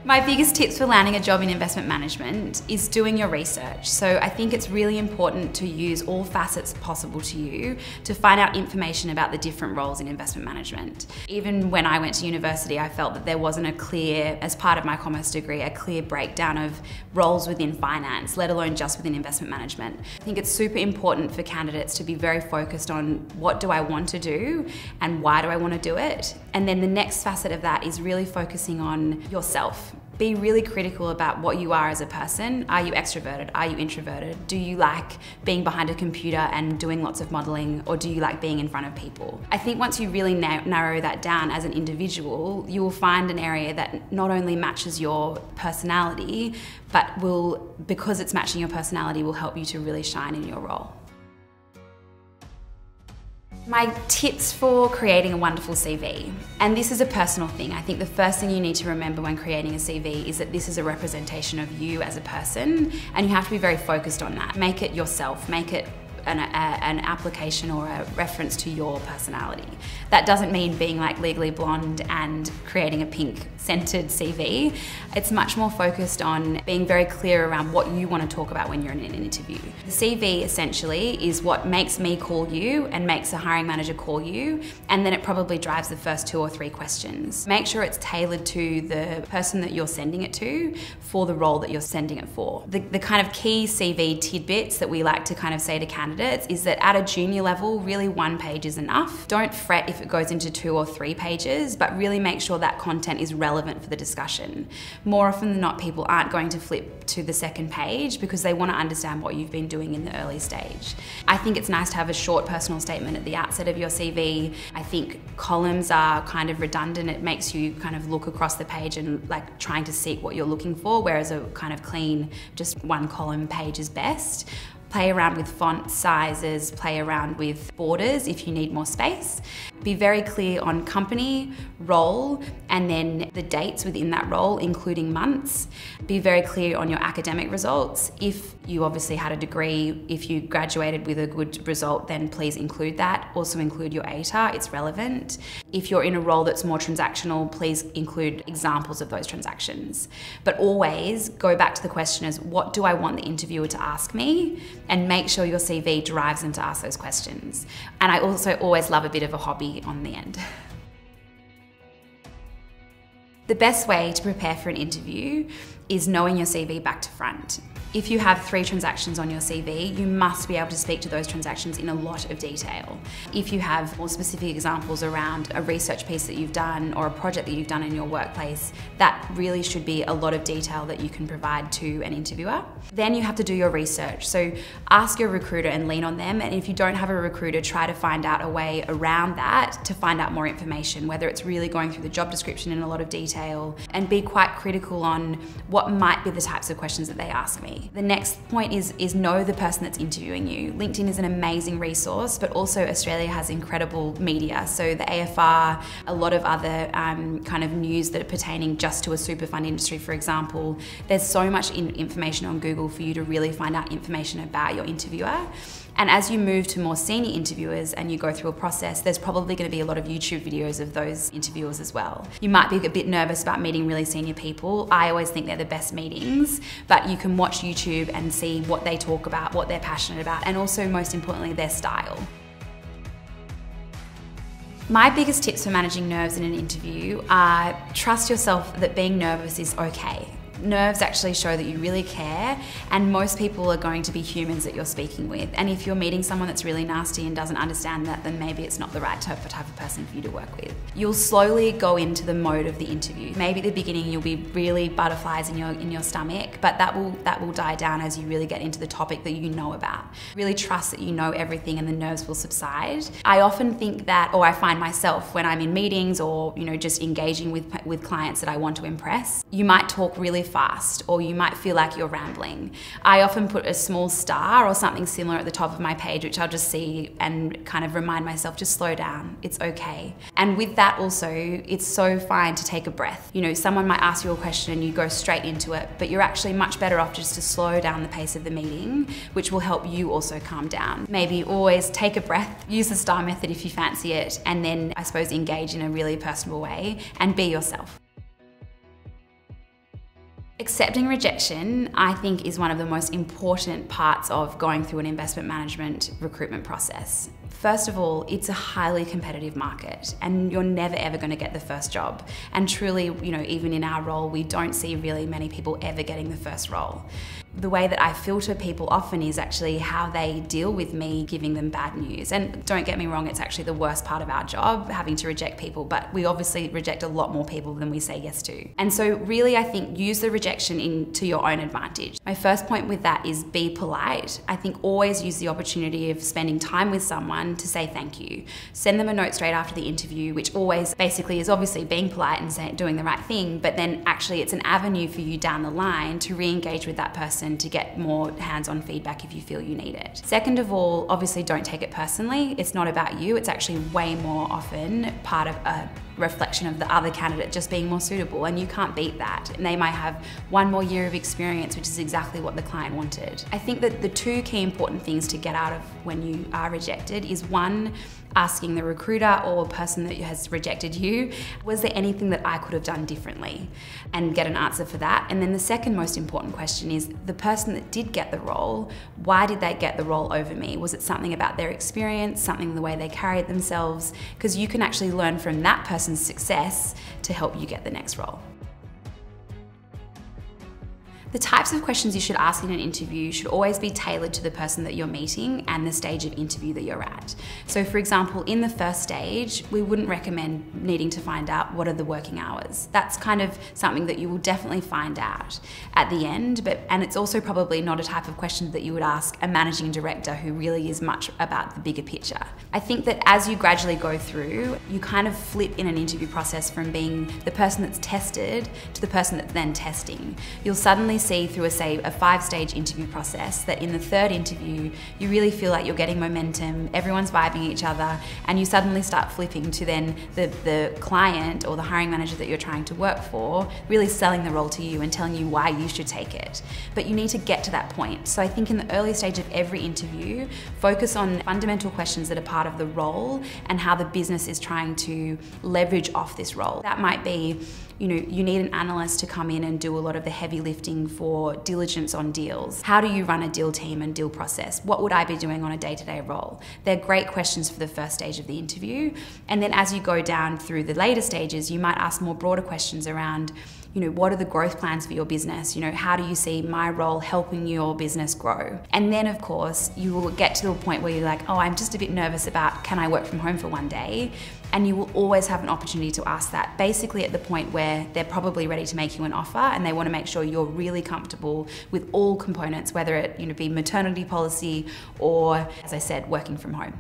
My biggest tips for landing a job in investment management is doing your research. So I think it's really important to use all facets possible to you to find out information about the different roles in investment management. Even when I went to university, I felt that there wasn't a clear, as part of my commerce degree, a clear breakdown of roles within finance, let alone just within investment management. I think it's super important for candidates to be very focused on what do I want to do and why do I want to do it. And then the next facet of that is really focusing on yourself. Be really critical about what you are as a person. Are you extroverted? Are you introverted? Do you like being behind a computer and doing lots of modeling, or do you like being in front of people? I think once you really narrow that down as an individual, you will find an area that not only matches your personality, but will, because it's matching your personality, will help you to really shine in your role. My tips for creating a wonderful CV, and this is a personal thing. I think the first thing you need to remember when creating a CV is that this is a representation of you as a person, and you have to be very focused on that. Make it yourself, make it an application or a reference to your personality. That doesn't mean being like Legally Blonde and creating a pink scented CV. It's much more focused on being very clear around what you want to talk about when you're in an interview. The CV essentially is what makes me call you and makes a hiring manager call you, and then it probably drives the first 2 or 3 questions. Make sure it's tailored to the person that you're sending it to for the role that you're sending it for. The kind of key CV tidbits that we like to kind of say to candidates is that at a junior level, really 1 page is enough. Don't fret if it goes into 2 or 3 pages, but really make sure that content is relevant for the discussion. More often than not, people aren't going to flip to the 2nd page because they want to understand what you've been doing in the early stage. I think it's nice to have a short personal statement at the outset of your CV. I think columns are kind of redundant. It makes you kind of look across the page and like trying to seek what you're looking for, whereas a kind of clean, just 1 column page is best. Play around with font sizes, play around with borders if you need more space. Be very clear on company, role, and then the dates within that role, including months. Be very clear on your academic results. If you obviously had a degree, if you graduated with a good result, then please include that. Also include your ATAR, it's relevant. If you're in a role that's more transactional, please include examples of those transactions. But always go back to the question as, what do I want the interviewer to ask me? And make sure your CV drives them to ask those questions. And I also always love a bit of a hobby on the end. The best way to prepare for an interview is knowing your CV back to front. If you have 3 transactions on your CV, you must be able to speak to those transactions in a lot of detail. If you have more specific examples around a research piece that you've done or a project that you've done in your workplace, that really should be a lot of detail that you can provide to an interviewer. Then you have to do your research. So ask your recruiter and lean on them. And if you don't have a recruiter, try to find out a way around that to find out more information, whether it's really going through the job description in a lot of detail, and be quite critical on what might be the types of questions that they ask me. The next point is know the person that's interviewing you. LinkedIn is an amazing resource, but also Australia has incredible media. So the AFR, a lot of other kind of news that are pertaining just to a super fund industry, for example. There's so much information on Google for you to really find out information about your interviewer. And as you move to more senior interviewers and you go through a process, there's probably going to be a lot of YouTube videos of those interviewers as well. You might be a bit nervous about meeting really senior people. I always think they're the best meetings, but you can watch YouTube and see what they talk about, what they're passionate about, and also most importantly, their style. My biggest tips for managing nerves in an interview are trust yourself that being nervous is okay. Nerves actually show that you really care, and most people are going to be humans that you're speaking with. And if you're meeting someone that's really nasty and doesn't understand that, then maybe it's not the right type of person for you to work with. You'll slowly go into the mode of the interview. Maybe at the beginning you'll be really butterflies in your stomach, but that will die down as you really get into the topic that you know about. Really trust that you know everything and the nerves will subside. I often think that, or I find myself when I'm in meetings or just engaging with clients that I want to impress, you might talk really fast, or you might feel like you're rambling. I often put a small star or something similar at the top of my page, which I'll just see and kind of remind myself, just slow down, it's okay. And with that also, it's so fine to take a breath. Someone might ask you a question and you go straight into it, but you're actually much better off just to slow down the pace of the meeting, which will help you also calm down. Maybe always take a breath, use the STAR method if you fancy it, and then I suppose engage in a really personable way and be yourself. Accepting rejection, I think, is one of the most important parts of going through an investment management recruitment process. First of all, it's a highly competitive market and you're never ever going to get the first job. And truly, even in our role, we don't see really many people ever getting the first role. The way that I filter people often is actually how they deal with me giving them bad news. And don't get me wrong, it's actually the worst part of our job, having to reject people, but we obviously reject a lot more people than we say yes to. And so really, I think, use the rejection to your own advantage. My first point with that is be polite. I think always use the opportunity of spending time with someone to say thank you. Send them a note straight after the interview, which always basically is obviously being polite and doing the right thing, but then actually it's an avenue for you down the line to re-engage with that person to get more hands-on feedback if you feel you need it. Second of all, obviously don't take it personally. It's not about you. It's actually way more often part of a reflection of the other candidate just being more suitable, and you can't beat that. And they might have one more year of experience, which is exactly what the client wanted. I think that the two key important things to get out of when you are rejected is one, asking the recruiter or person that has rejected you, was there anything that I could have done differently? And get an answer for that. And then the second most important question is the person that did get the role, why did they get the role over me? Was it something about their experience, something the way they carried themselves? Because you can actually learn from that person's success to help you get the next role. The types of questions you should ask in an interview should always be tailored to the person that you're meeting and the stage of interview that you're at. So for example, in the first stage, we wouldn't recommend needing to find out what are the working hours. That's kind of something that you will definitely find out at the end, and it's also probably not a type of question that you would ask a managing director who really is much about the bigger picture. I think that as you gradually go through, you kind of flip in an interview process from being the person that's tested to the person that's then testing. You'll suddenly see through a 5-stage interview process that in the third interview you really feel like you're getting momentum, everyone's vibing each other, and you suddenly start flipping to then the client or the hiring manager that you're trying to work for really selling the role to you and telling you why you should take it. But you need to get to that point. So I think in the early stage of every interview, focus on fundamental questions that are part of the role and how the business is trying to leverage off this role. That might be, you need an analyst to come in and do a lot of the heavy lifting for diligence on deals. How do you run a deal team and deal process? What would I be doing on a day-to-day role? They're great questions for the first stage of the interview. And then as you go down through the later stages, you might ask more broader questions around, what are the growth plans for your business? How do you see my role helping your business grow? And then of course, you will get to the point where you're like, oh, I'm just a bit nervous about, can I work from home for one day? And you will always have an opportunity to ask that, basically at the point where they're probably ready to make you an offer and they want to make sure you're really comfortable with all components, whether it be maternity policy or, as I said, working from home.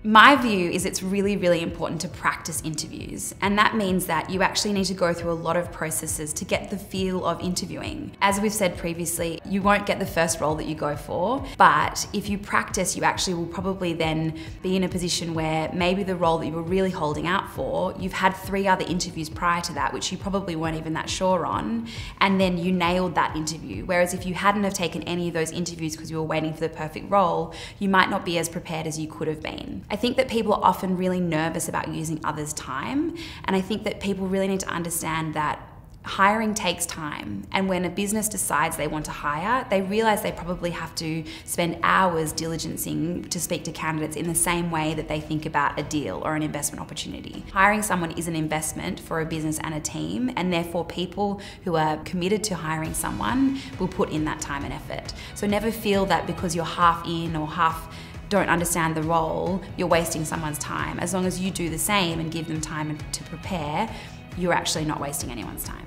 My view is it's really, really important to practice interviews, and that means that you actually need to go through a lot of processes to get the feel of interviewing. As we've said previously, you won't get the first role that you go for, but if you practice, you actually will probably then be in a position where maybe the role that you were really holding out for, you've had 3 other interviews prior to that, which you probably weren't even that sure on, and then you nailed that interview. Whereas if you hadn't have taken any of those interviews because you were waiting for the perfect role, you might not be as prepared as you could have been. I think that people are often really nervous about using others' time, and I think that people really need to understand that hiring takes time, and when a business decides they want to hire, they realize they probably have to spend hours diligencing to speak to candidates in the same way that they think about a deal or an investment opportunity. Hiring someone is an investment for a business and a team, and therefore people who are committed to hiring someone will put in that time and effort. So never feel that because you're half in or half don't understand the role, you're wasting someone's time. As long as you do the same and give them time to prepare, you're actually not wasting anyone's time.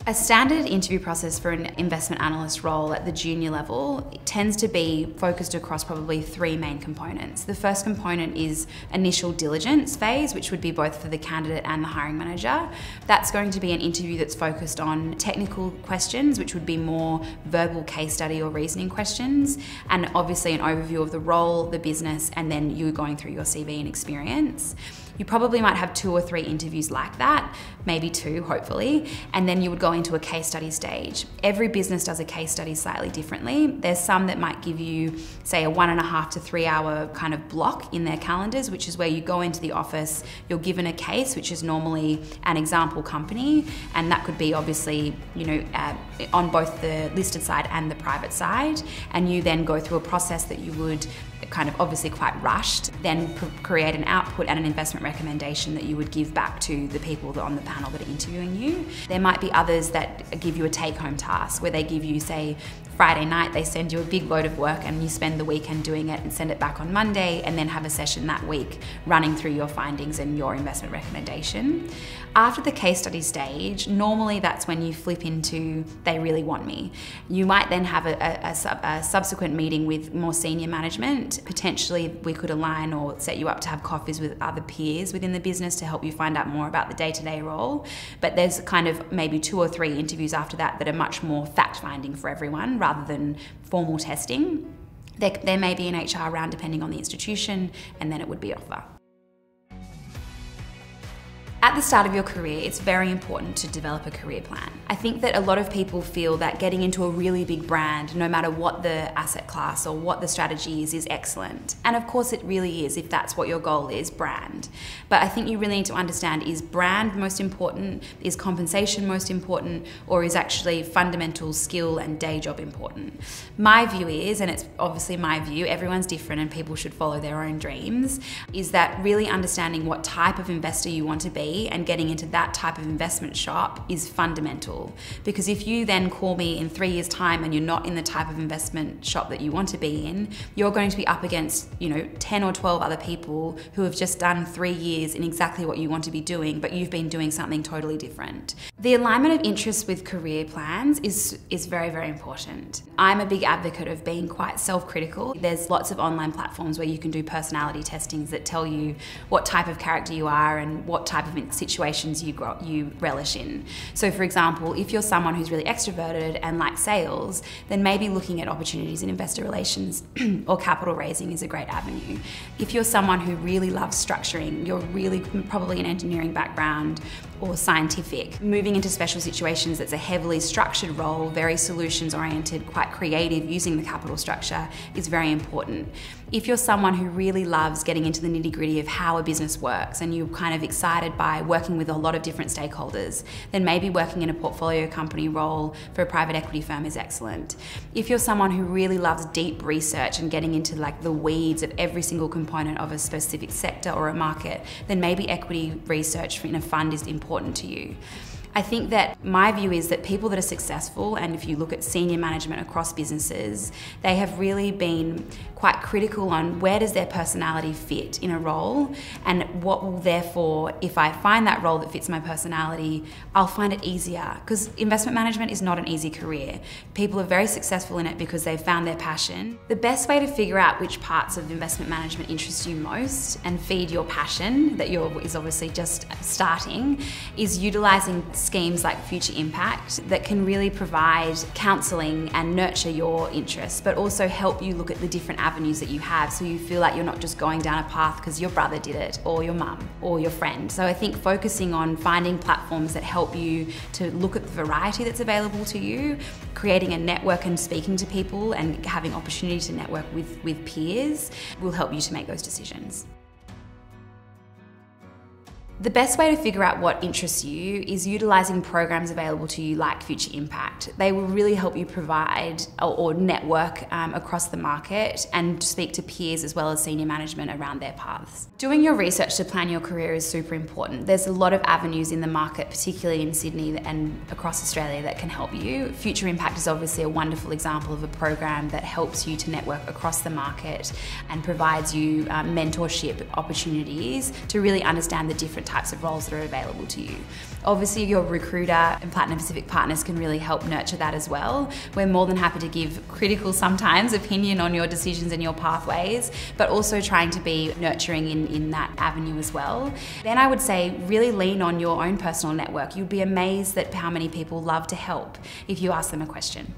A standard interview process for an investment analyst role at the junior level tends to be focused across probably 3 main components. The first component is initial diligence phase, which would be both for the candidate and the hiring manager. That's going to be an interview that's focused on technical questions, which would be more verbal case study or reasoning questions, and obviously an overview of the role, the business, and then you going through your CV and experience. You probably might have 2 or 3 interviews like that, maybe 2, hopefully, and then you would go into a case study stage. Every business does a case study slightly differently. There's some that might give you, say, a 1.5 to 3 hour kind of block in their calendars, which is where you go into the office, you're given a case, which is normally an example company, and that could be obviously, on both the listed side and the private side, and you then go through a process that you would kind of obviously quite rushed, then create an output and an investment recommendation that you would give back to the people that are on the panel that are interviewing you. There might be others that give you a take-home task where they give you, say, Friday night, they send you a big load of work and you spend the weekend doing it and send it back on Monday, and then have a session that week running through your findings and your investment recommendation. After the case study stage, normally that's when you flip into they really want me. You might then have a subsequent meeting with more senior management. Potentially we could align or set you up to have coffees with other peers within the business to help you find out more about the day-to-day role. But there's kind of maybe 2 or 3 interviews after that are much more fact-finding for everyone rather than formal testing. There may be an HR round depending on the institution, and then it would be offer. At the start of your career, it's very important to develop a career plan. I think that a lot of people feel that getting into a really big brand, no matter what the asset class or what the strategy is excellent. And of course it really is, if that's what your goal is, brand. But I think you really need to understand, is brand most important, is compensation most important, or is actually fundamental skill and day job important? My view is, and it's obviously my view, everyone's different and people should follow their own dreams, is that really understanding what type of investor you want to be and getting into that type of investment shop is fundamental. Because if you then call me in 3 years' time and you're not in the type of investment shop that you want to be in, you're going to be up against 10 or 12 other people who have just done 3 years in exactly what you want to be doing, but you've been doing something totally different. The alignment of interests with career plans is very, very important. I'm a big advocate of being quite self-critical. There's lots of online platforms where you can do personality testings that tell you what type of character you are and what type of situations you relish in. So for example, if you're someone who's really extroverted and likes sales, then maybe looking at opportunities in investor relations or capital raising is a great avenue. If you're someone who really loves structuring, you're really probably an engineering background or scientific, moving into special situations that's a heavily structured role, very solutions oriented, quite creative, using the capital structure is very important. If you're someone who really loves getting into the nitty-gritty of how a business works and you're kind of excited by working with a lot of different stakeholders, then maybe working in a portfolio company role for a private equity firm is excellent. If you're someone who really loves deep research and getting into like the weeds of every single component of a specific sector or a market, then maybe equity research in a fund is important to you. I think that my view is that people that are successful, and if you look at senior management across businesses, they have really been quite critical on where does their personality fit in a role, and what will therefore, if I find that role that fits my personality, I'll find it easier. Because investment management is not an easy career. People are very successful in it because they've found their passion. The best way to figure out which parts of investment management interest you most and feed your passion that is obviously just starting is utilising schemes like Future Impact that can really provide counselling and nurture your interests, but also help you look at the different avenues that you have so you feel like you're not just going down a path because your brother did it or your mum or your friend. So I think focusing on finding platforms that help you to look at the variety that's available to you, creating a network and speaking to people and having opportunity to network with peers will help you to make those decisions. The best way to figure out what interests you is utilising programs available to you like Future Impact. They will really help you provide or network across the market and speak to peers as well as senior management around their paths. Doing your research to plan your career is super important. There's a lot of avenues in the market, particularly in Sydney and across Australia, that can help you. Future Impact is obviously a wonderful example of a program that helps you to network across the market and provides you mentorship opportunities to really understand the different types of roles that are available to you. Obviously, your recruiter and Platinum Pacific partners can really help nurture that as well. We're more than happy to give critical, sometimes, opinion on your decisions and your pathways, but also trying to be nurturing in that avenue as well. Then I would say really lean on your own personal network. You'd be amazed at how many people love to help if you ask them a question.